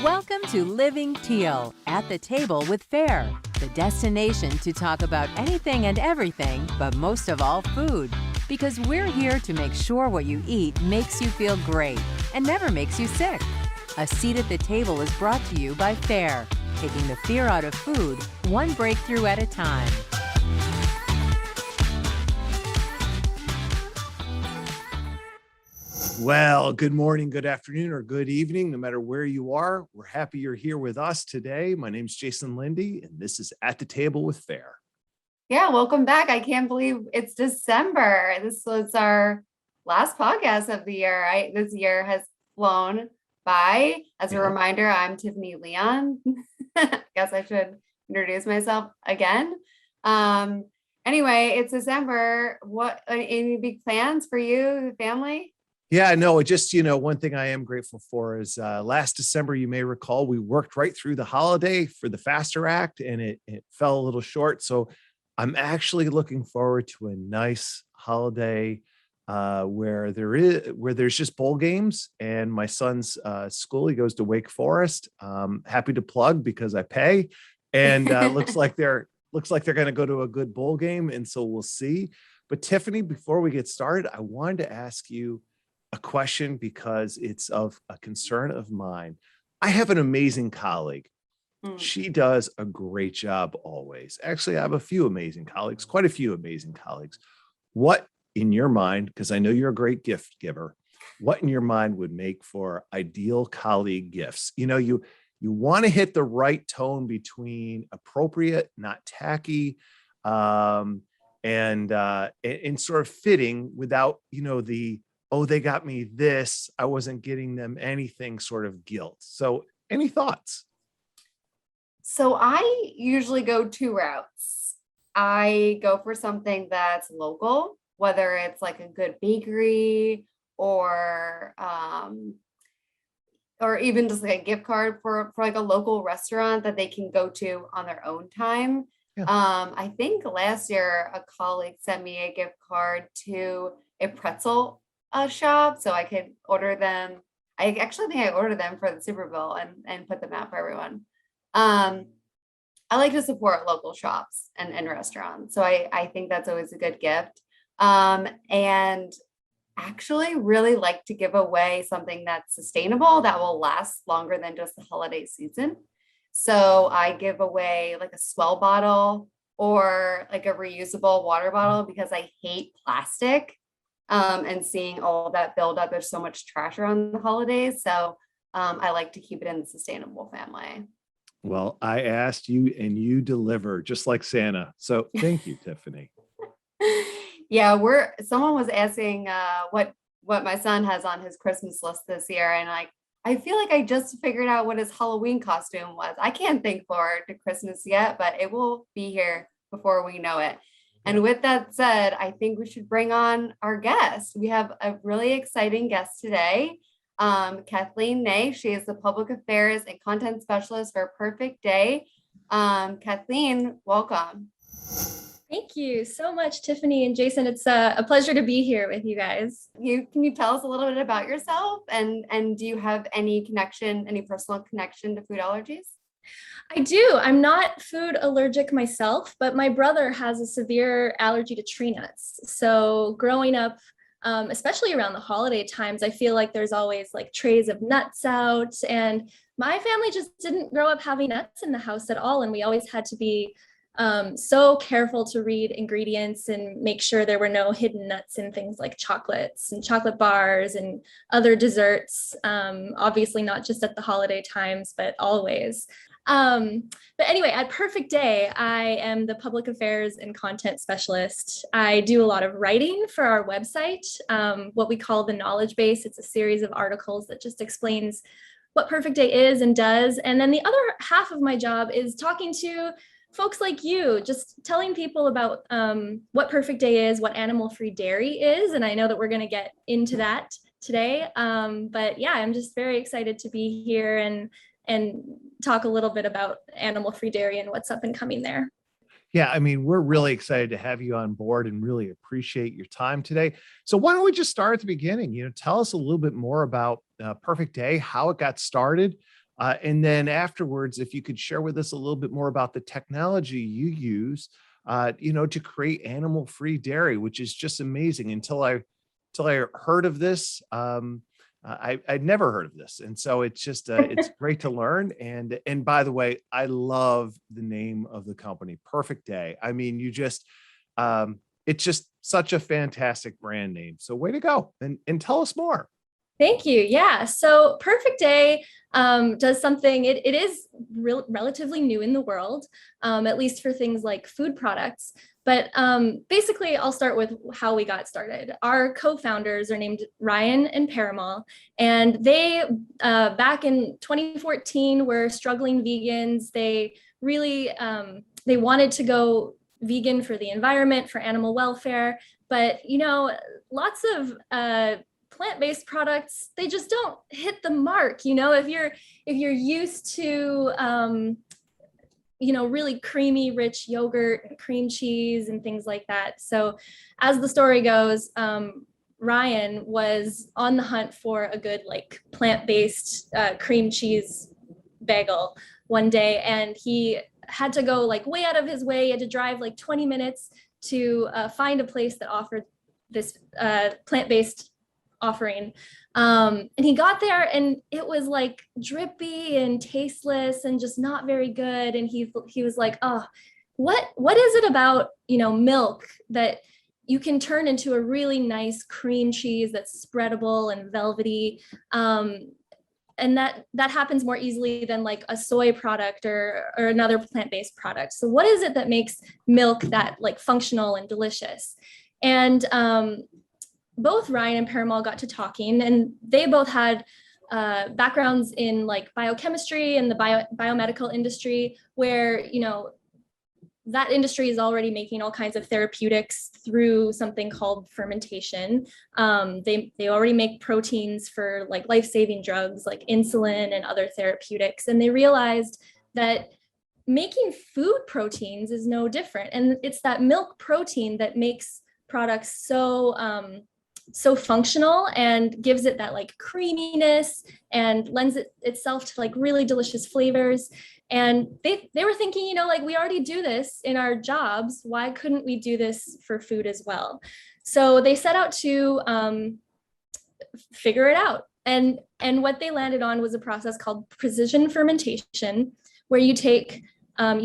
Welcome to Living Teal at the Table with Fare, the destination to talk about anything and everything, but most of all, food. Because we're here to make sure what you eat makes you feel great and never makes you sick. A seat at the table is brought to you by Fare, taking the fear out of food, one breakthrough at a time. Well, good morning, good afternoon, or good evening, no matter where you are. We're happy you're here with us today. My name's Jason Lindy, and this is At the Table with Fare. Yeah, welcome back. I can't believe it's December. This was our last podcast of the year. This year has flown by. As a reminder, I'm Tiffany Leon. Guess I should introduce myself again. Anyway, it's December. What any big plans for you, the family? Yeah, no, just, one thing I am grateful for is last December, you may recall, we worked right through the holiday for the Faster Act, and it fell a little short. So I'm actually looking forward to a nice holiday where there's just bowl games, and my son's school, he goes to Wake Forest. Happy to plug because I pay, and looks like they're going to go to a good bowl game, and so we'll see. But Tiffany, before we get started, I wanted to ask you a question because it's of a concern of mine. I have an amazing colleague. She does a great job always. Actually, I have a few amazing colleagues, quite a few amazing colleagues. What in your mind, because I know you're a great gift giver, what in your mind would make for ideal colleague gifts? You want to hit the right tone between appropriate, not tacky, and sort of fitting without, oh, they got me this, I wasn't getting them anything sort of guilt. So any thoughts? So I usually go two routes. I go for something that's local, whether it's like a good bakery or even just like a gift card for like a local restaurant that they can go to on their own time. Yeah. I think last year a colleague sent me a gift card to a pretzel shop, so I could order them. I actually think I ordered them for the Super Bowl and put them out for everyone. I like to support local shops and restaurants, so I think that's always a good gift. And actually really like to give away something that's sustainable that will last longer than just the holiday season. So I give away like a Swell bottle or like a reusable water bottle because I hate plastic. And seeing all that build up, there's so much trash around the holidays. So I like to keep it in the sustainable family. Well, I asked you and you deliver just like Santa. So thank you, Tiffany. Yeah, someone was asking what my son has on his Christmas list this year. And I feel like I just figured out what his Halloween costume was. I can't think forward to Christmas yet, but it will be here before we know it. And with that said, I think we should bring on our guest. We have a really exciting guest today, Kathleen Nay. She is the Public Affairs and Content Specialist for Perfect Day. Kathleen, welcome. Thank you so much, Tiffany and Jason. It's a pleasure to be here with you guys. Can you tell us a little bit about yourself? And do you have any personal connection to food allergies? I do. I'm not food allergic myself, but my brother has a severe allergy to tree nuts. So growing up, especially around the holiday times, I feel like there's always like trays of nuts out, and my family just didn't grow up having nuts in the house at all. And we always had to be so careful to read ingredients and make sure there were no hidden nuts in things like chocolates and chocolate bars and other desserts. Obviously not just at the holiday times, but always. But anyway, at Perfect Day, I am the Public Affairs and Content Specialist. I do a lot of writing for our website, what we call the knowledge base. It's a series of articles that just explains what Perfect Day is and does. And then the other half of my job is talking to folks like you, just telling people about what Perfect Day is, what animal-free dairy is. And I know that we're going to get into that today. But yeah, I'm just very excited to be here and talk a little bit about animal-free dairy and what's up and coming there. Yeah, I mean, we're really excited to have you on board and really appreciate your time today. So why don't we just start at the beginning? Tell us a little bit more about Perfect Day, how it got started, And then afterwards, if you could share with us a little bit more about the technology you use, to create animal-free dairy, which is just amazing. Until I heard of this, I'd never heard of this, and so it's just it's great to learn. And by the way, I love the name of the company, Perfect Day. I mean, it's just such a fantastic brand name. So way to go, and tell us more. Thank you. Yeah. So Perfect Day does something, it is relatively new in the world, at least for things like food products. But basically, I'll start with how we got started. Our co-founders are named Ryan and Paramal, and they, back in 2014, were struggling vegans. They really, they wanted to go vegan for the environment, for animal welfare. But, lots of plant-based products, they just don't hit the mark. If you're used to really creamy, rich yogurt, cream cheese, and things like that. So as the story goes, Ryan was on the hunt for a good plant-based cream cheese bagel one day, and he had to go way out of his way. He had to drive 20 minutes to find a place that offered this plant-based offering. And he got there, and it was drippy and tasteless and just not very good. And he was like, oh, what is it about, milk that you can turn into a really nice cream cheese that's spreadable and velvety? And that happens more easily than a soy product or another plant-based product. So what is it that makes milk that functional and delicious? And both Ryan and Paramal got to talking, and they both had backgrounds in biochemistry and the biomedical industry, where that industry is already making all kinds of therapeutics through something called fermentation. They already make proteins for life-saving drugs like insulin and other therapeutics, and they realized that making food proteins is no different, and it's that milk protein that makes products so functional and gives it that creaminess and lends itself to really delicious flavors. And they were thinking, we already do this in our jobs. Why couldn't we do this for food as well? So they set out to figure it out. And what they landed on was a process called precision fermentation, where you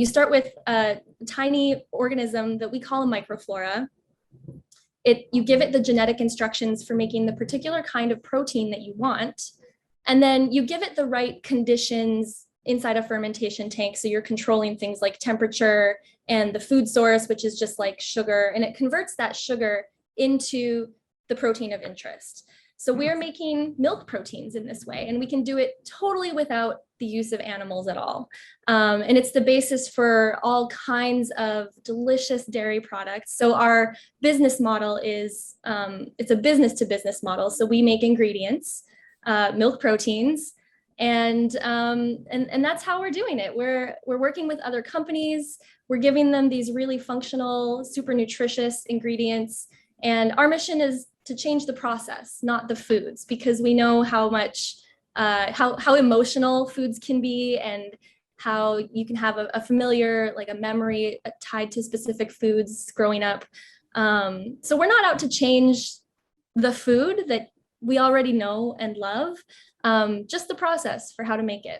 start with a tiny organism that we call a microflora. You give it the genetic instructions for making the particular kind of protein that you want, and then you give it the right conditions inside a fermentation tank. So you're controlling things like temperature and the food source, which is just like sugar, and it converts that sugar into the protein of interest. So we're making milk proteins in this way, and we can do it totally without the use of animals at all. And it's the basis for all kinds of delicious dairy products. So our business model is, it's a business to business model. So we make ingredients, milk proteins, and that's how we're doing it. We're working with other companies. We're giving them these really functional, super nutritious ingredients. And our mission is to change the process, not the foods, because we know how much, how emotional foods can be, and how you can have a familiar, a memory tied to specific foods growing up. So we're not out to change the food that we already know and love, just the process for how to make it.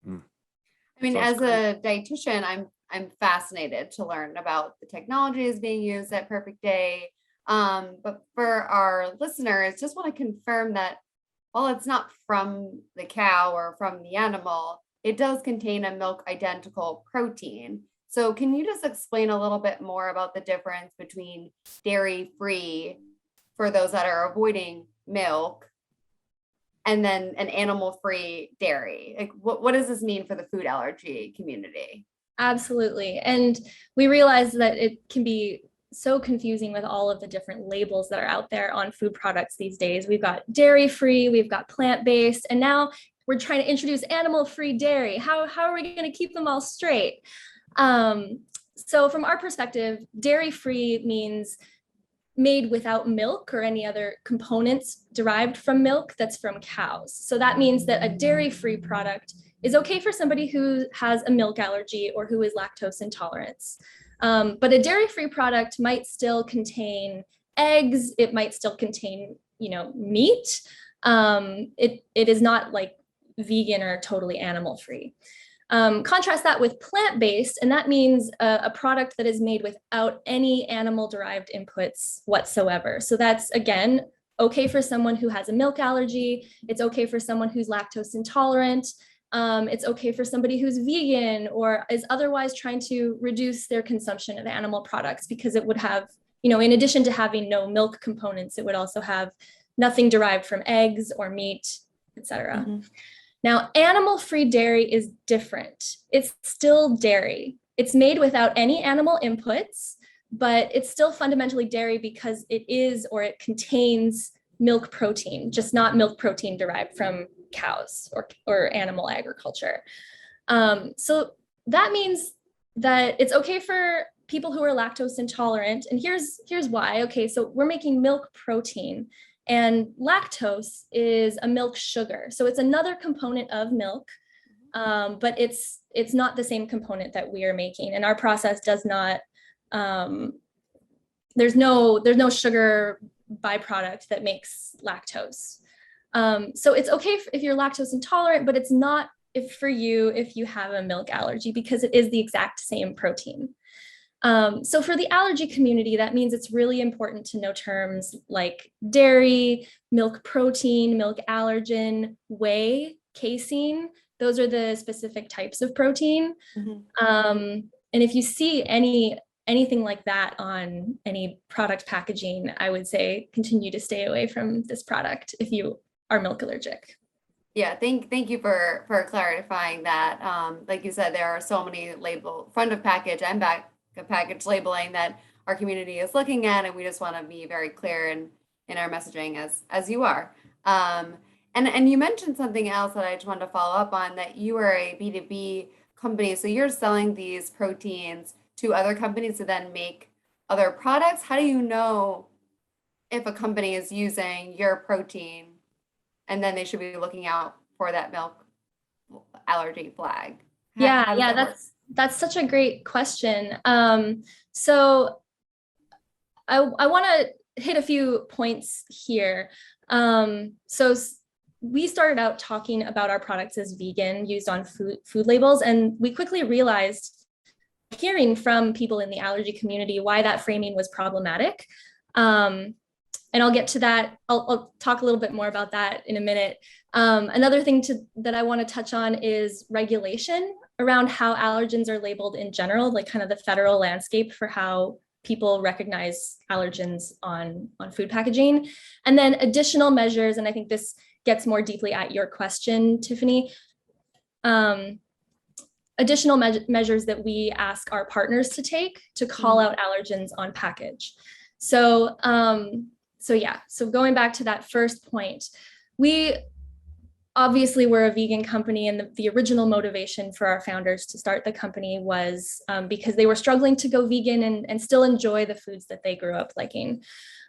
I mean, as a dietitian, I'm fascinated to learn about the technologies being used at Perfect Day. But for our listeners, just want to confirm that while it's not from the cow or from the animal, it does contain a milk identical protein. So can you just explain a little bit more about the difference between dairy-free for those that are avoiding milk, and then an animal-free dairy? What does this mean for the food allergy community? Absolutely. And we realize that it can be so confusing with all of the different labels that are out there on food products these days. We've got dairy-free, we've got plant-based, and now we're trying to introduce animal-free dairy. How are we going to keep them all straight? So from our perspective, dairy-free means made without milk or any other components derived from milk that's from cows. So that means that a dairy-free product is okay for somebody who has a milk allergy or who is lactose intolerant. But a dairy-free product might still contain eggs. It might still contain, meat. It is not like vegan or totally animal-free. Contrast that with plant-based, and that means a product that is made without any animal-derived inputs whatsoever. So that's, again, okay for someone who has a milk allergy. It's okay for someone who's lactose intolerant. It's okay for somebody who's vegan or is otherwise trying to reduce their consumption of animal products, because it would have, in addition to having no milk components, it would also have nothing derived from eggs or meat, etc. Mm-hmm. Now, animal-free dairy is different. It's still dairy. It's made without any animal inputs, but it's still fundamentally dairy because it is, or it contains, milk protein, just not milk protein derived from cows or animal agriculture. So that means that it's okay for people who are lactose intolerant. And here's why. Okay, so we're making milk protein. And lactose is a milk sugar. So it's another component of milk, but it's not the same component that we are making. And our process does not, there's no sugar byproduct that makes lactose. So it's okay if you're lactose intolerant, but it's not for you if you have a milk allergy, because it is the exact same protein. So for the allergy community, that means it's really important to know terms like dairy, milk protein, milk allergen, whey, casein. Those are the specific types of protein. Mm-hmm. And if you see anything like that on any product packaging, I would say continue to stay away from this product if you are milk allergic. Yeah, thank you for clarifying that. Like you said, there are so many front of package and back package labeling that our community is looking at, and we just want to be very clear in our messaging as you are. And you mentioned something else that I just wanted to follow up on, that you are a B2B company, so you're selling these proteins to other companies to then make other products. How do you know if a company is using your protein and then they should be looking out for that milk allergy flag? That's such a great question. So I want to hit a few points here. So we started out talking about our products as vegan, used on food labels, and we quickly realized, hearing from people in the allergy community, why that framing was problematic. And I'll get to that. I'll talk a little bit more about that in a minute. Another thing that I want to touch on is regulation around how allergens are labeled in general, like kind of the federal landscape for how people recognize allergens on food packaging. And then additional measures, and I think this gets more deeply at your question, Tiffany. Additional measures that we ask our partners to take to call out allergens on package. So going back to that first point, we obviously we're a vegan company, and the original motivation for our founders to start the company was because they were struggling to go vegan and still enjoy the foods that they grew up liking.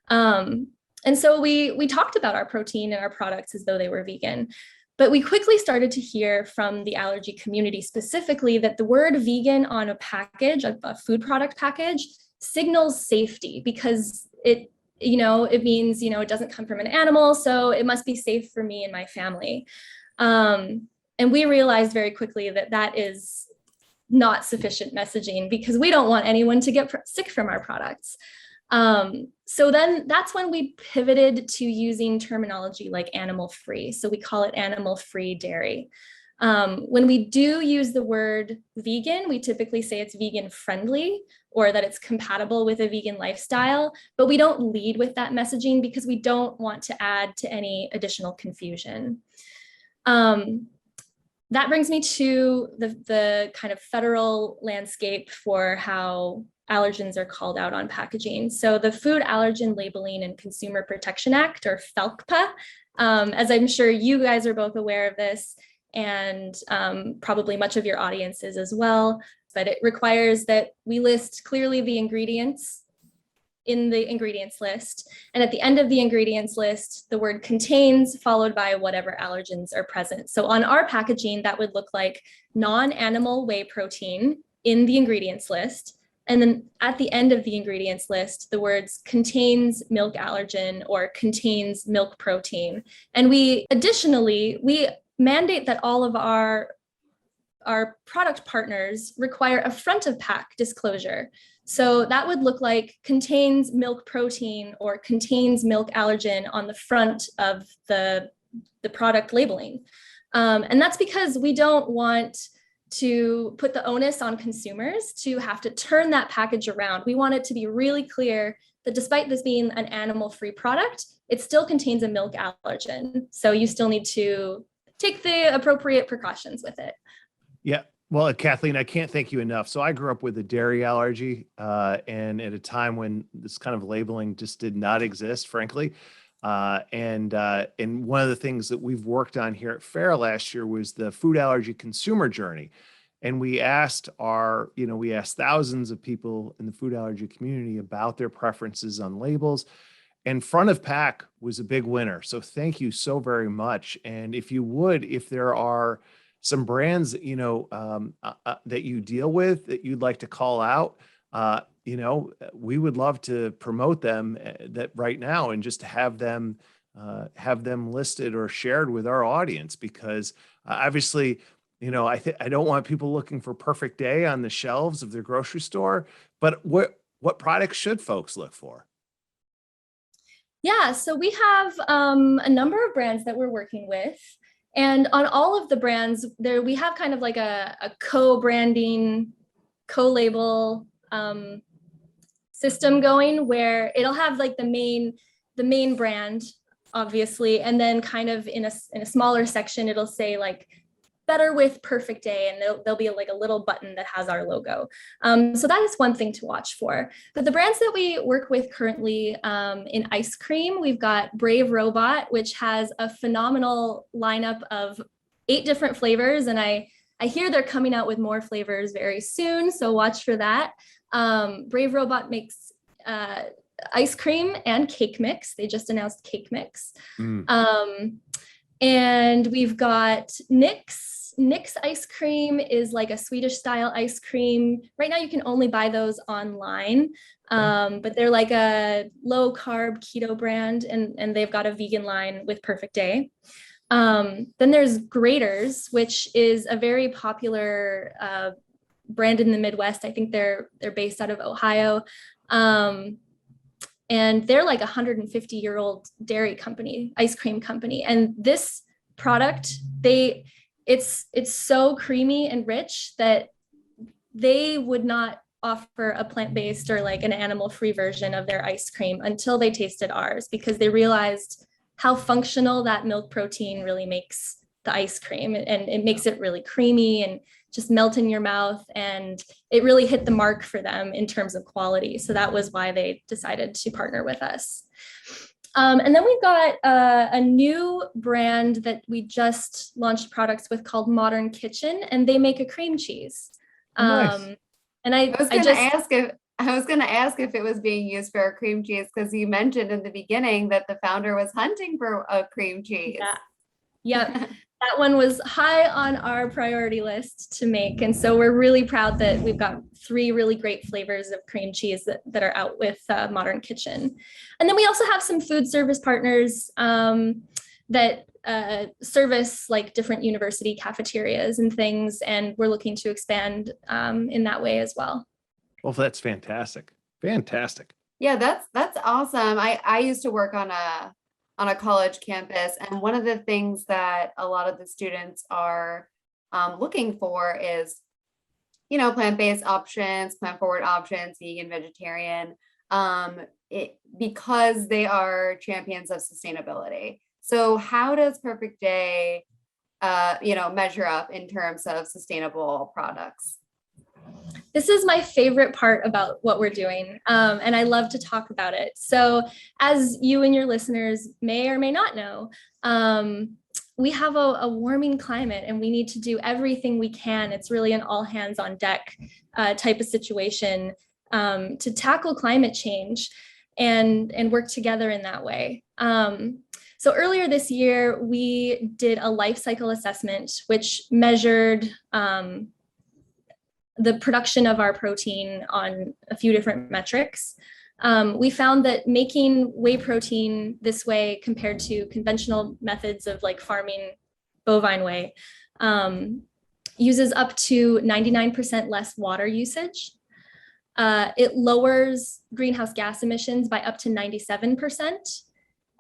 And so we talked about our protein and our products as though they were vegan. But we quickly started to hear from the allergy community specifically that the word vegan on a package, a food product package, signals safety, because it means, it doesn't come from an animal, so it must be safe for me and my family. And we realized very quickly that that is not sufficient messaging, because we don't want anyone to get sick from our products. So then that's when we pivoted to using terminology like animal-free. So we call it animal-free dairy. When we do use the word vegan, we typically say it's vegan friendly, or that it's compatible with a vegan lifestyle, but we don't lead with that messaging because we don't want to add to any additional confusion. That brings me to the kind of federal landscape for how allergens are called out on packaging. So the Food Allergen Labeling and Consumer Protection Act, or FELCPA, as I'm sure you guys are both aware of this, and probably much of your audiences as well, but it requires that we list clearly the ingredients in the ingredients list. And at the end of the ingredients list, the word contains followed by whatever allergens are present. So on our packaging, that would look like non-animal whey protein in the ingredients list. And then at the end of the ingredients list, the words contains milk allergen or contains milk protein. And we mandate that all of our product partners require a front of pack disclosure. So that would look like contains milk protein or contains milk allergen on the front of the product labeling. And that's because we don't want to put the onus on consumers to have to turn that package around. We want it to be really clear that despite this being an animal-free product, it still contains a milk allergen. So you still need to take the appropriate precautions with it. Yeah. Well, Kathleen, I can't thank you enough. So I grew up with a dairy allergy, and at a time when this kind of labeling just did not exist, frankly. And one of the things that we've worked on here at FAIR last year was the food allergy consumer journey. And we asked thousands of people in the food allergy community about their preferences on labels. And front of pack was a big winner. So thank you so very much. And if there are some brands, that you deal with that you'd like to call out, we would love to promote them that right now and just have them listed or shared with our audience, because obviously, I don't want people looking for perfect day on the shelves of their grocery store, but what products should folks look for? Yeah, so we have a number of brands that we're working with. And on all of the brands, we have kind of like a co-branding, co-label system going, where it'll have like the main brand, obviously, and then kind of in a smaller section, it'll say like better with perfect day, and there'll be like a little button that has our logo. So that is one thing to watch for. But the brands that we work with currently in ice cream, we've got Brave Robot, which has a phenomenal lineup of 8 different flavors. And I hear they're coming out with more flavors very soon, so watch for that. Brave Robot makes ice cream and cake mix. They just announced cake mix. And we've got Nix. Nix ice cream is like a Swedish style ice cream. Right now you can only buy those online, but they're like a low carb keto brand, and they've got a vegan line with Perfect Day. Then there's Graeter's, which is a very popular brand in the Midwest. I think they're based out of Ohio. And they're like a 150-year-old dairy company, ice cream company. And this product, it's so creamy and rich that they would not offer a plant-based or like an animal-free version of their ice cream until they tasted ours, because they realized how functional that milk protein really makes the ice cream. And it makes it really creamy and just melt in your mouth. And it really hit the mark for them in terms of quality. So that was why they decided to partner with us. And then we've got a new brand that we just launched products with called Modern Kitchen, and they make a cream cheese. Nice. I And was going to ask if it was being used for a cream cheese, because you mentioned in the beginning that the founder was hunting for a cream cheese. Yeah. That one was high on our priority list to make. And so we're really proud that we've got 3 really great flavors of cream cheese that are out with Modern Kitchen. And then we also have some food service partners that service like different university cafeterias and things. And we're looking to expand in that way as well. Well, that's fantastic. Fantastic. Yeah, that's awesome. I used to work on a college campus, and one of the things that a lot of the students are looking for is, plant-based options, plant-forward options, vegan, vegetarian, because they are champions of sustainability. So how does Perfect Day, measure up in terms of sustainable products? This is my favorite part about what we're doing, and I love to talk about it. So as you and your listeners may or may not know, we have a warming climate, and we need to do everything we can. It's really an all hands on deck type of situation to tackle climate change. and work together in that way. So earlier this year, we did a life cycle assessment, which measured the production of our protein on a few different metrics. We found that making whey protein this way compared to conventional methods of like farming bovine whey uses up to 99% less water usage. It lowers greenhouse gas emissions by up to 97%.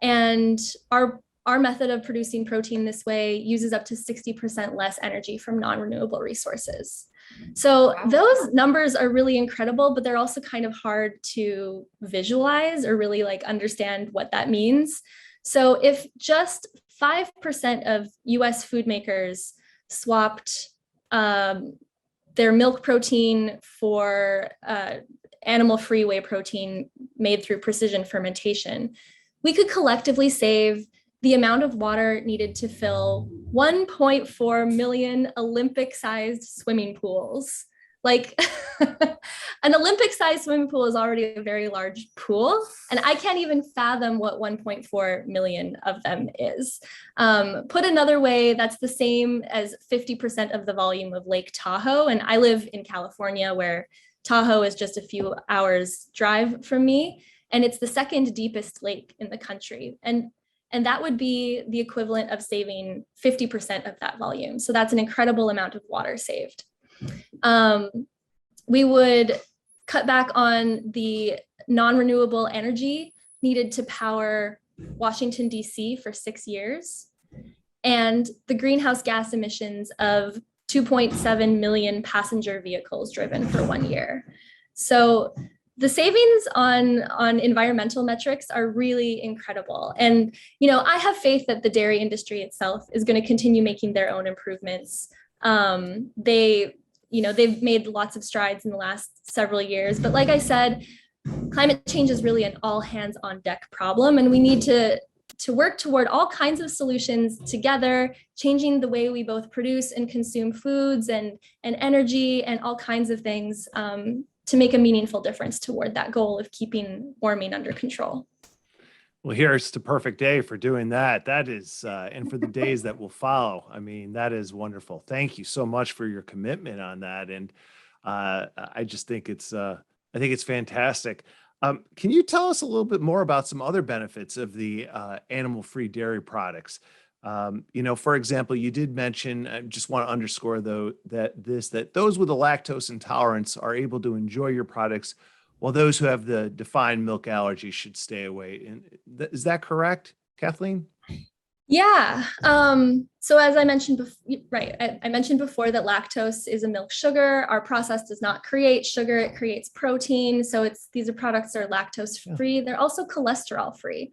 And our method of producing protein this way uses up to 60% less energy from non-renewable resources. So those numbers are really incredible, but they're also kind of hard to visualize or really like understand what that means. So if just 5% of US food makers swapped their milk protein for animal-free whey protein made through precision fermentation, we could collectively save the amount of water needed to fill 1.4 million Olympic-sized swimming pools. Like an Olympic-sized swimming pool is already a very large pool, and I can't even fathom what 1.4 million of them is. Put another way, that's the same as 50% of the volume of Lake Tahoe, and I live in California, where Tahoe is just a few hours drive from me, and it's the second deepest lake in the country. And that would be the equivalent of saving 50% of that volume. So that's an incredible amount of water saved. We would cut back on the non-renewable energy needed to power Washington, D.C. for 6 years, and the greenhouse gas emissions of 2.7 million passenger vehicles driven for 1 year. So the savings on environmental metrics are really incredible. And, you know, I have faith that the dairy industry itself is going to continue making their own improvements. They've made lots of strides in the last several years, but like I said, climate change is really an all hands on deck problem, and we need to work toward all kinds of solutions together, changing the way we both produce and consume foods and energy and all kinds of things to make a meaningful difference toward that goal of keeping warming under control. Well, here's the perfect day for doing that. That is, and for the days that will follow. I mean, that is wonderful. Thank you so much for your commitment on that. And I just think it's fantastic. Can you tell us a little bit more about some other benefits of the animal-free dairy products? For example, you did mention, I just want to underscore though, that those with a lactose intolerance are able to enjoy your products, while those who have the defined milk allergy should stay away. And is that correct, Kathleen? Yeah. So as I mentioned before, I mentioned before that lactose is a milk sugar. Our process does not create sugar; it creates protein. So these products are lactose free. They're also cholesterol free,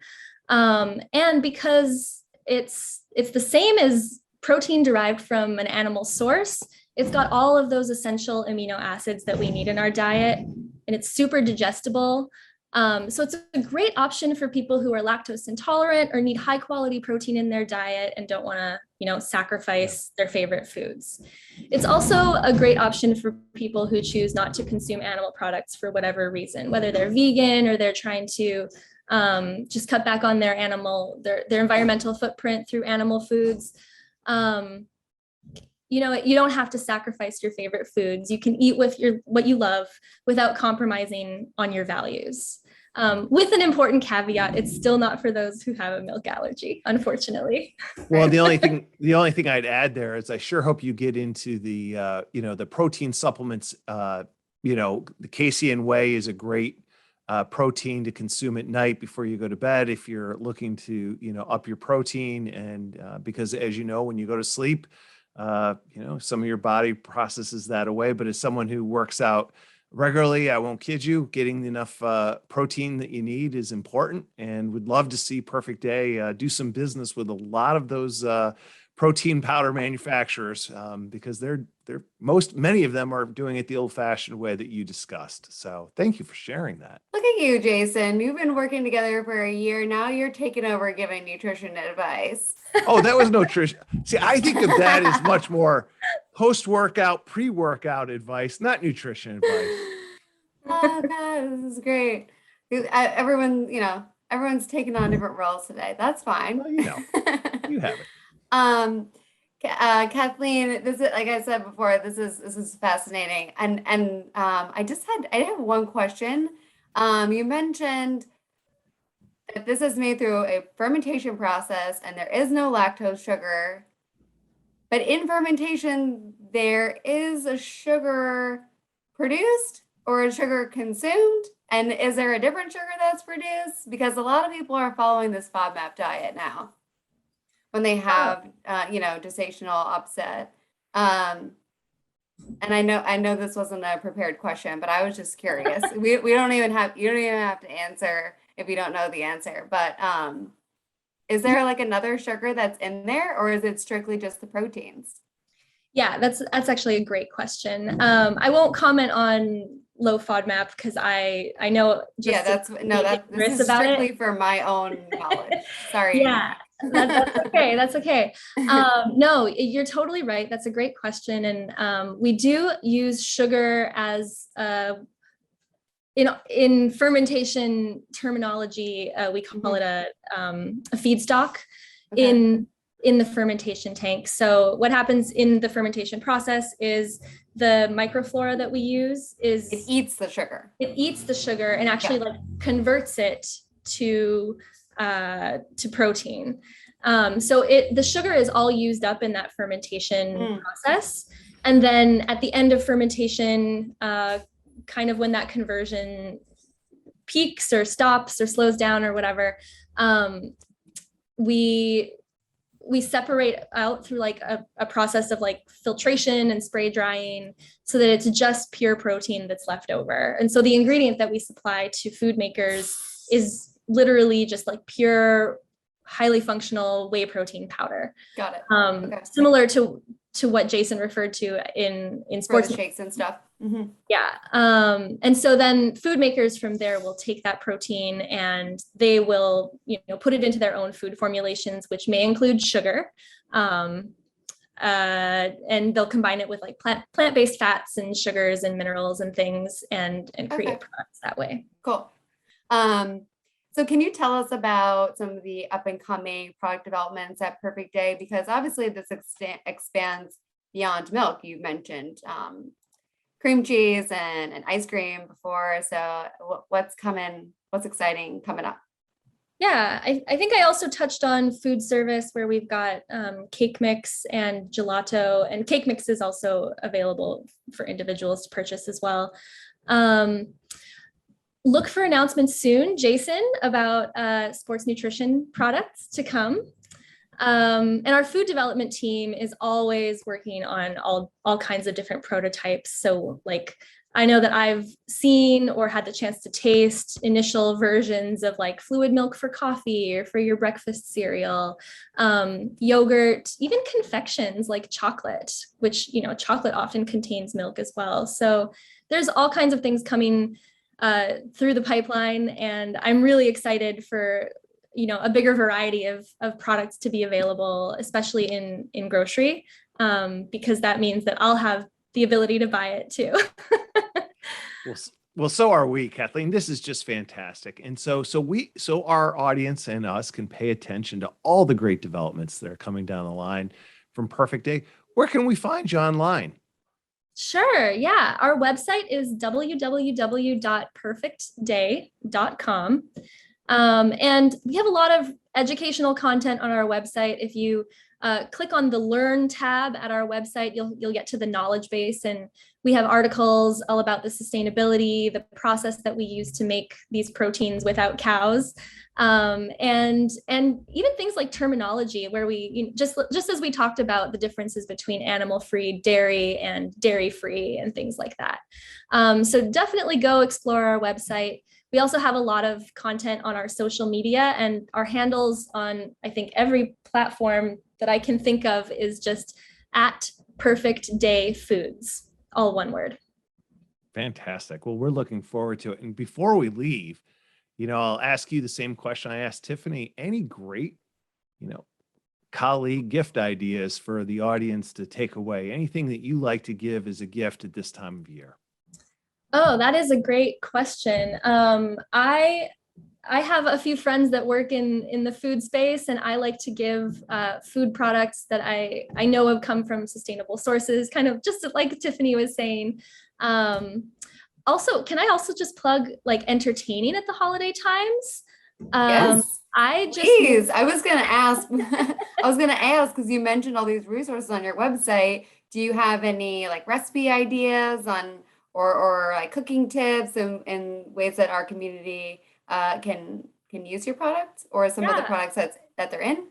and because it's the same as protein derived from an animal source, it's got all of those essential amino acids that we need in our diet, and it's super digestible. So it's a great option for people who are lactose intolerant or need high quality protein in their diet and don't want to, sacrifice their favorite foods. It's also a great option for people who choose not to consume animal products for whatever reason, whether they're vegan or they're trying to just cut back on their environmental footprint through animal foods. You don't have to sacrifice your favorite foods. You can eat what you love without compromising on your values. With an important caveat, it's still not for those who have a milk allergy, unfortunately. Well, the only thing I'd add there is I sure hope you get into the protein supplements. The casein whey is a great protein to consume at night before you go to bed if you're looking to up your protein, and because as you know, when you go to sleep, some of your body processes that away. But as someone who works out regularly, I won't kid you, getting enough protein that you need is important, and would love to see Perfect Day do some business with a lot of those protein powder manufacturers, because many of them are doing it the old-fashioned way that you discussed. So thank you for sharing that. Look at you, Jason. You've been working together for a year. Now you're taking over giving nutrition advice. Oh, that was nutrition. See, I think of that as much more post-workout, pre-workout advice, not nutrition advice. Oh, God, this is great. Everyone, everyone's taking on different roles today. That's fine. Well, you have it. Kathleen, this is, like I said before, this is fascinating. And I have one question. You mentioned that this is made through a fermentation process and there is no lactose sugar. But in fermentation, there is a sugar produced or a sugar consumed. And is there a different sugar that's produced? Because a lot of people are following this FODMAP diet now when they have, gestational upset. And I know this wasn't a prepared question, but I was just curious. You don't even have to answer if you don't know the answer. But is there like another sugar that's in there, or is it strictly just the proteins? Yeah, that's actually a great question. I won't comment on low FODMAP because I know just this is strictly for my own knowledge. Sorry. Yeah, that's okay. That's okay. No, you're totally right. That's a great question, and we do use sugar as in fermentation terminology, we call it a feedstock. Okay. In the fermentation tank. So what happens in the fermentation process is the microflora that we use it eats the sugar. It eats the sugar and actually converts it to protein. So the sugar is all used up in that fermentation process. And then at the end of fermentation, kind of when that conversion peaks or stops or slows down or whatever, we separate out through like a process of like filtration and spray drying so that it's just pure protein that's left over. And so the ingredient that we supply to food makers is literally just like pure, highly functional whey protein powder. Got it. Similar to what Jason referred to in sports shakes and stuff. Mm-hmm. Yeah. And so then food makers from there will take that protein and they will, put it into their own food formulations, which may include sugar. And they'll combine it with like plant-based fats and sugars and minerals and things and create products that way. Cool. So can you tell us about some of the up and coming product developments at Perfect Day? Because obviously this expands beyond milk. You mentioned cream cheese and ice cream before. So what's coming? What's exciting coming up? Yeah, I think I also touched on food service where we've got cake mix and gelato, and cake mix is also available for individuals to purchase as well. Look for announcements soon, Jason, about sports nutrition products to come. And our food development team is always working on all kinds of different prototypes. So like, I know that I've seen or had the chance to taste initial versions of like fluid milk for coffee or for your breakfast cereal, yogurt, even confections like chocolate, which, chocolate often contains milk as well. So there's all kinds of things coming through the pipeline, and I'm really excited for a bigger variety of products to be available, especially in grocery, because that means that I'll have the ability to buy it too. Well, so are we, Kathleen. This is just fantastic, and so our audience and us can pay attention to all the great developments that are coming down the line from Perfect Day. Where can we find you online? Sure. Yeah. Our website is www.perfectday.com. And we have a lot of educational content on our website. If you click on the Learn tab at our website, you'll get to the knowledge base, and we have articles all about the sustainability, the process that we use to make these proteins without cows, and even things like terminology, where we just as we talked about the differences between animal-free dairy and dairy-free and things like that. So definitely go explore our website. We also have a lot of content on our social media, and our handles on, I think, every platform that I can think of is just at Perfect Day Foods, all one word. Fantastic. Well, we're looking forward to it. And before we leave, I'll ask you the same question I asked Tiffany. Any great, colleague gift ideas for the audience to take away? Anything that you like to give as a gift at this time of year? Oh, that is a great question. I have a few friends that work in the food space, and I like to give food products that I know have come from sustainable sources, kind of just like Tiffany was saying. Also, can I also just plug like entertaining at the holiday times? Yes, I just please. I was gonna ask, I was gonna ask because you mentioned all these resources on your website. Do you have any like recipe ideas on or like cooking tips and ways that our community can use your products or some of the yeah. products that they're in?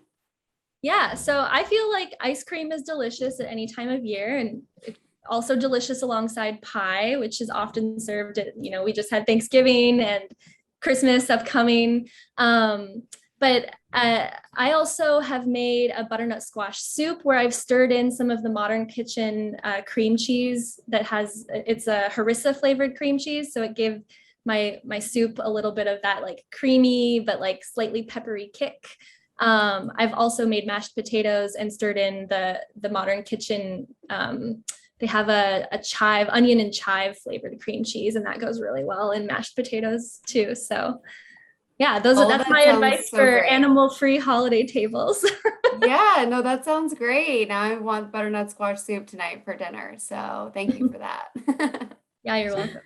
Yeah, so I feel like ice cream is delicious at any time of year and also delicious alongside pie, which is often served at, we just had Thanksgiving and Christmas upcoming. But I also have made a butternut squash soup where I've stirred in some of the modern kitchen cream cheese it's a harissa flavored cream cheese. So it gives my soup a little bit of that like creamy, but like slightly peppery kick. I've also made mashed potatoes and stirred in the modern kitchen. They have a onion and chive flavored cream cheese, and that goes really well in mashed potatoes too. So yeah, that's That my sounds advice so for great. animal-free holiday tables. Yeah, no, that sounds great. Now I want butternut squash soup tonight for dinner. So thank you for that. Yeah, you're welcome.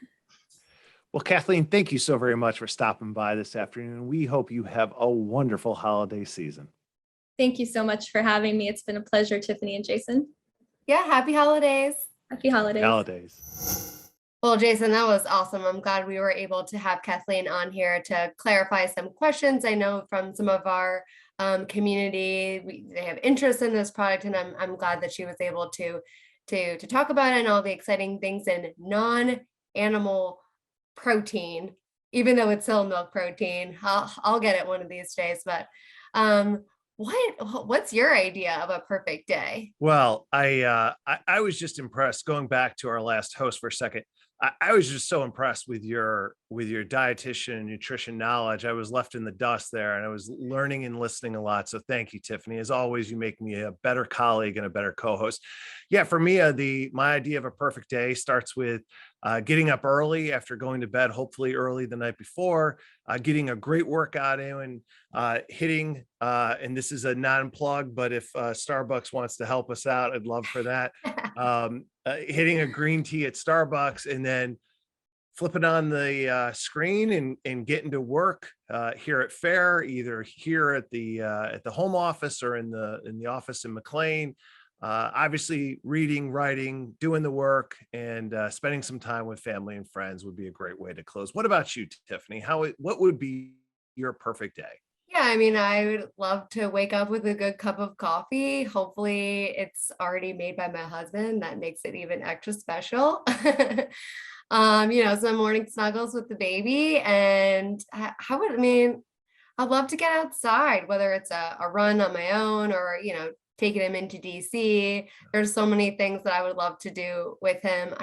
Well, Kathleen, thank you so very much for stopping by this afternoon. We hope you have a wonderful holiday season. Thank you so much for having me. It's been a pleasure, Tiffany and Jason. Yeah, happy holidays. Happy holidays. Holidays. Well, Jason, that was awesome. I'm glad we were able to have Kathleen on here to clarify some questions. I know from some of our community, they have interest in this product, and I'm glad that she was able to talk about it and all the exciting things in non-animal protein, even though it's still milk protein. I'll get it one of these days. But what's your idea of a perfect day? Well, I was just impressed. Going back to our last host for a second, I was just so impressed with your dietitian and nutrition knowledge. I was left in the dust there, and I was learning and listening a lot. So thank you, Tiffany. As always, you make me a better colleague and a better co-host. Yeah, for me, my idea of a perfect day starts with getting up early after going to bed, hopefully early the night before, getting a great workout in, and hitting, and this is a non-plug, but if Starbucks wants to help us out, I'd love for that. Hitting a green tea at Starbucks and then flipping on the screen and getting to work here at Fair, either here at the home office or in the office in McLean. Obviously reading, writing, doing the work, and spending some time with family and friends would be a great way to close. What about you, Tiffany? What would be your perfect day? Yeah, I mean, I would love to wake up with a good cup of coffee. Hopefully, it's already made by my husband. That makes it even extra special. Some morning snuggles with the baby. And I'd love to get outside, whether it's a run on my own or, taking him into DC. There's so many things that I would love to do with him.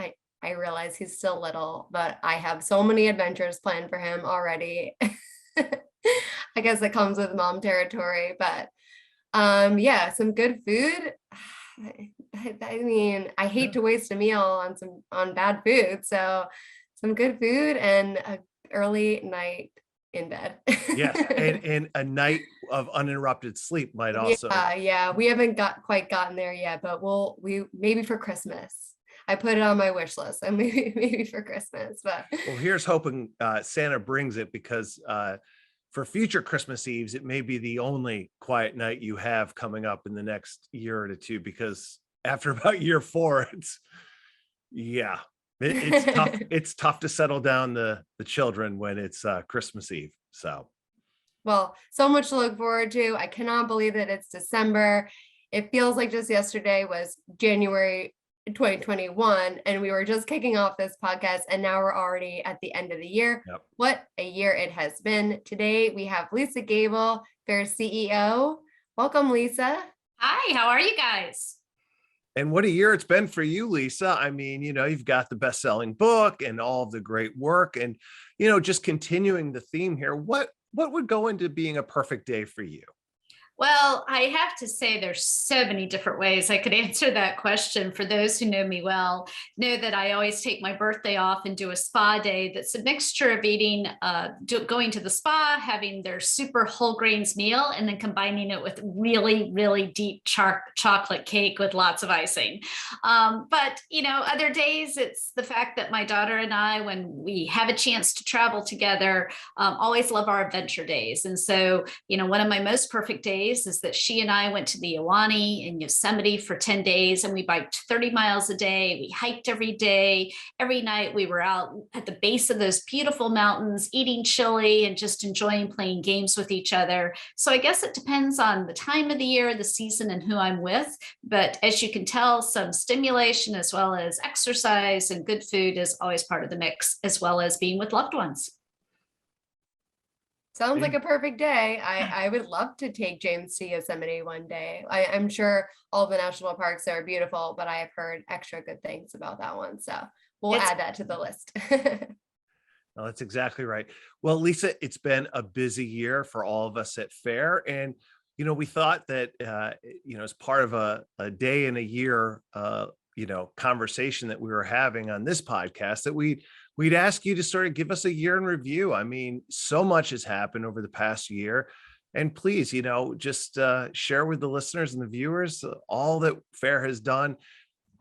I realize he's still little, but I have so many adventures planned for him already. I guess that comes with mom territory, but some good food. I mean, I hate to waste a meal on bad food, so some good food and an early night in bed. Yes, and a night of uninterrupted sleep might also. Yeah, we haven't quite gotten there yet, but we maybe for Christmas. I put it on my wish list, and maybe for Christmas. But well, here's hoping Santa brings it, because for future Christmas Eves, it may be the only quiet night you have coming up in the next year or two, because after about year 4, it's tough. It's tough to settle down the children when it's Christmas Eve. So, well, so much to look forward to. I cannot believe that it's December. It feels like just yesterday was January 2021, and we were just kicking off this podcast, and now we're already at the end of the year. Yep. What a year it has been. Today we have Lisa Gable, Fair CEO. Welcome, Lisa. Hi, how are you guys? And what a year it's been for you, Lisa. I mean, you've got the best-selling book and all of the great work, and just continuing the theme here. What would go into being a perfect day for you? Well, I have to say there's so many different ways I could answer that question. For those who know me well, know that I always take my birthday off and do a spa day that's a mixture of eating, going to the spa, having their super whole grains meal, and then combining it with really, really deep chocolate cake with lots of icing. But, other days it's the fact that my daughter and I, when we have a chance to travel together, always love our adventure days. And so, one of my most perfect days is that she and I went to the Iwani in Yosemite for 10 days, and we biked 30 miles a day. We hiked every day. Every night we were out at the base of those beautiful mountains, eating chili and just enjoying playing games with each other. So I guess it depends on the time of the year, the season, and who I'm with. But as you can tell, some stimulation as well as exercise and good food is always part of the mix, as well as being with loved ones. Sounds like a perfect day. I would love to take James to Yosemite one day. I'm sure all the national parks are beautiful, but I have heard extra good things about that one. So we'll add that to the list. No, that's exactly right. Well, Lisa, it's been a busy year for all of us at FAIR. And, we thought that, as part of a day in a year, conversation that we were having on this podcast, that we'd ask you to sort of give us a year in review. I mean, so much has happened over the past year. And please, just share with the listeners and the viewers all that FAIR has done.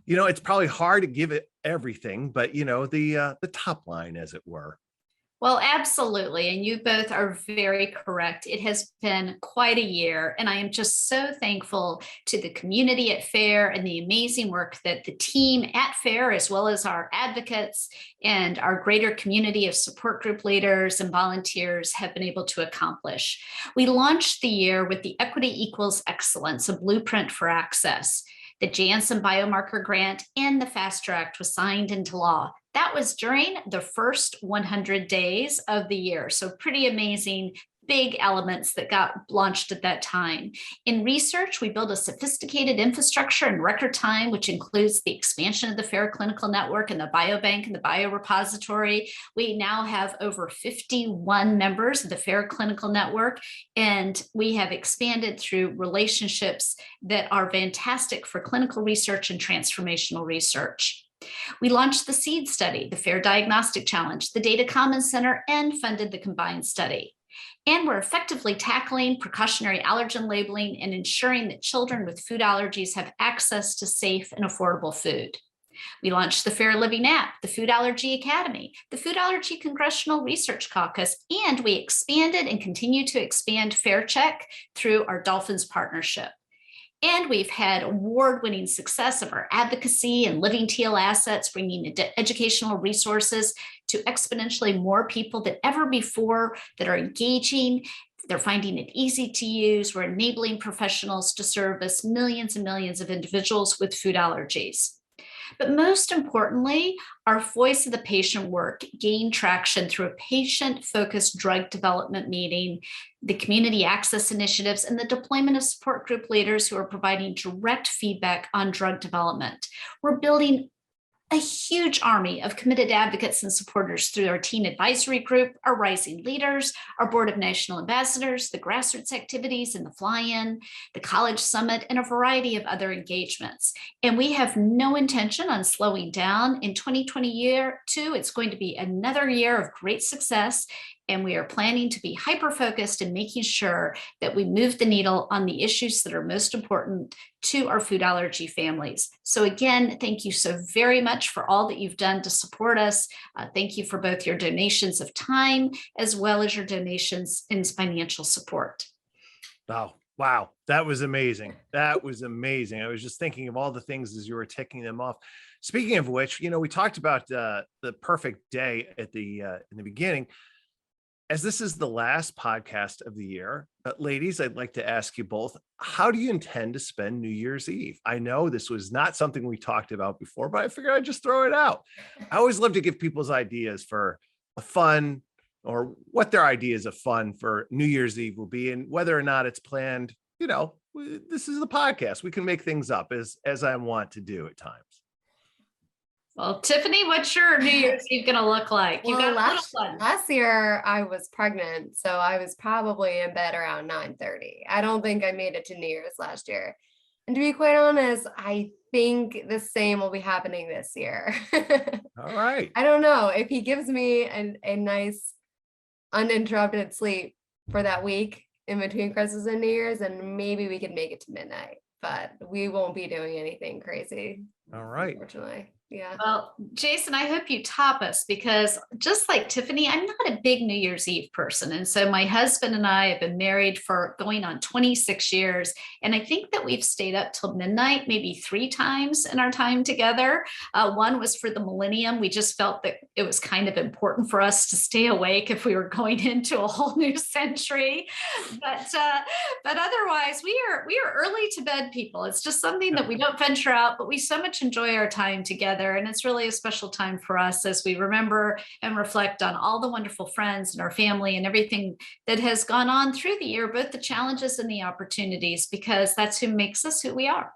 It's probably hard to give it everything, but, the top line, as it were. Well, absolutely. And you both are very correct. It has been quite a year. And I am just so thankful to the community at FAIR and the amazing work that the team at FAIR, as well as our advocates and our greater community of support group leaders and volunteers, have been able to accomplish. We launched the year with the Equity Equals Excellence, a blueprint for access. The Janssen Biomarker Grant and the FAST Act was signed into law. That was during the first 100 days of the year. So pretty amazing, big elements that got launched at that time. In research, we built a sophisticated infrastructure in record time, which includes the expansion of the FAIR Clinical Network and the Biobank and the Biorepository. We now have over 51 members of the FAIR Clinical Network, and we have expanded through relationships that are fantastic for clinical research and transformational research. We launched the SEED study, the FAIR Diagnostic Challenge, the Data Commons Center, and funded the combined study. And we're effectively tackling precautionary allergen labeling and ensuring that children with food allergies have access to safe and affordable food. We launched the FAIR Living app, the Food Allergy Academy, the Food Allergy Congressional Research Caucus, and we expanded and continue to expand FAIR Check through our Dolphins partnership. And we've had award-winning success of our advocacy and Living Teal assets, bringing educational resources to exponentially more people than ever before that are engaging. They're finding it easy to use. We're enabling professionals to service millions and millions of individuals with food allergies. But most importantly, our Voice of the Patient work gained traction through a patient-focused drug development meeting, the community access initiatives, and the deployment of support group leaders who are providing direct feedback on drug development. We're building a huge army of committed advocates and supporters through our teen advisory group, our rising leaders, our board of national ambassadors, the grassroots activities and the fly-in, the college summit, and a variety of other engagements. And we have no intention on slowing down. In 2022, it's going to be another year of great success. And we are planning to be hyper-focused in making sure that we move the needle on the issues that are most important to our food allergy families. So again, thank you so very much for all that you've done to support us. Thank you for both your donations of time as well as your donations in financial support. Wow. That was amazing. That was amazing. I was just thinking of all the things as you were ticking them off. Speaking of which, we talked about the perfect day at in the beginning. As this is the last podcast of the year, ladies, I'd like to ask you both, how do you intend to spend New Year's Eve? I know this was not something we talked about before, but I figured I'd just throw it out. I always love to give people's ideas for a fun or what their ideas of fun for New Year's Eve will be, and whether or not it's planned. This is the podcast. We can make things up as I want to do at times. Well, Tiffany, what's your New Year's Eve going to look like? You Well, got a little one. last year I was pregnant, so I was probably in bed around 9:30. I don't think I made it to New Year's last year. And to be quite honest, I think the same will be happening this year. All right. I don't know if he gives me a nice uninterrupted sleep for that week in between Christmas and New Year's, and maybe we could make it to midnight, but we won't be doing anything crazy. All right. Unfortunately. Yeah. Well, Jason, I hope you top us because just like Tiffany, I'm not a big New Year's Eve person. And so my husband and I have been married for going on 26 years. And I think that we've stayed up till midnight, maybe 3 times in our time together. One was for the millennium. We just felt that it was kind of important for us to stay awake if we were going into a whole new century. But otherwise, we are early to bed people. It's just something that we don't venture out, but we so much enjoy our time together. And it's really a special time for us as we remember and reflect on all the wonderful friends and our family and everything that has gone on through the year, both the challenges and the opportunities, because that's who makes us who we are.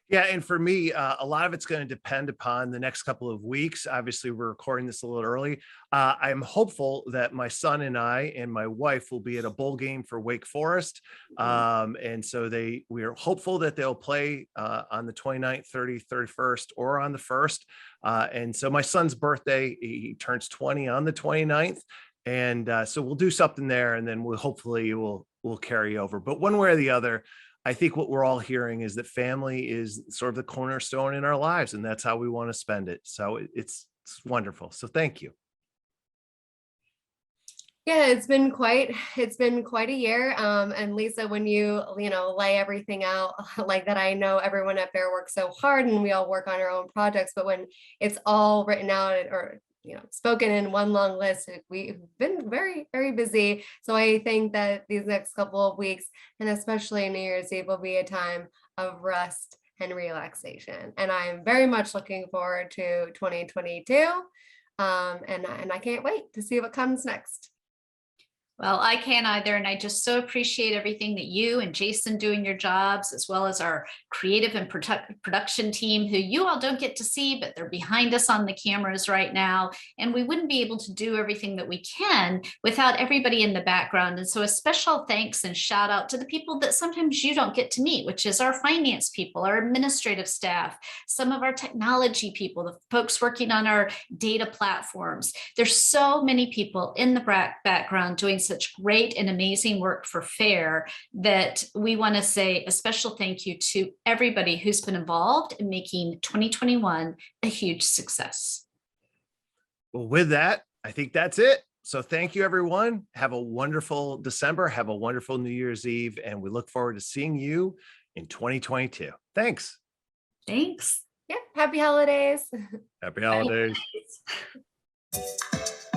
Yeah, and for me, a lot of it's going to depend upon the next couple of weeks. Obviously, we're recording this a little early. I'm hopeful that my son and I and my wife will be at a bowl game for Wake Forest. And so we are hopeful that they'll play on the 29th, 30th, 31st, or on the 1st. And so my son's birthday, he turns 20 on the 29th. And so we'll do something there, and then we'll carry over. But one way or the other, I think what we're all hearing is that family is sort of the cornerstone in our lives, and that's how we want to spend it. So it's wonderful. So thank you. Yeah, it's been quite a year. And Lisa, when you lay everything out like that, I know everyone at Fair works so hard and we all work on our own projects, but when it's all written out or spoken in one long list, we've been very, very busy. So I think that these next couple of weeks, and especially New Year's Eve, will be a time of rest and relaxation. And I'm very much looking forward to 2022. And I can't wait to see what comes next. Well, I can't either. And I just so appreciate everything that you and Jason do in your jobs, as well as our creative and production team, who you all don't get to see, but they're behind us on the cameras right now. And we wouldn't be able to do everything that we can without everybody in the background. And so a special thanks and shout out to the people that sometimes you don't get to meet, which is our finance people, our administrative staff, some of our technology people, the folks working on our data platforms. There's so many people in the background doing such great and amazing work for FAIR that we want to say a special thank you to everybody who's been involved in making 2021 a huge success. Well, with that, I think that's it. So thank you, everyone. Have a wonderful December. Have a wonderful New Year's Eve. And we look forward to seeing you in 2022. Thanks. Thanks. Yeah. Happy holidays. Happy holidays. Bye.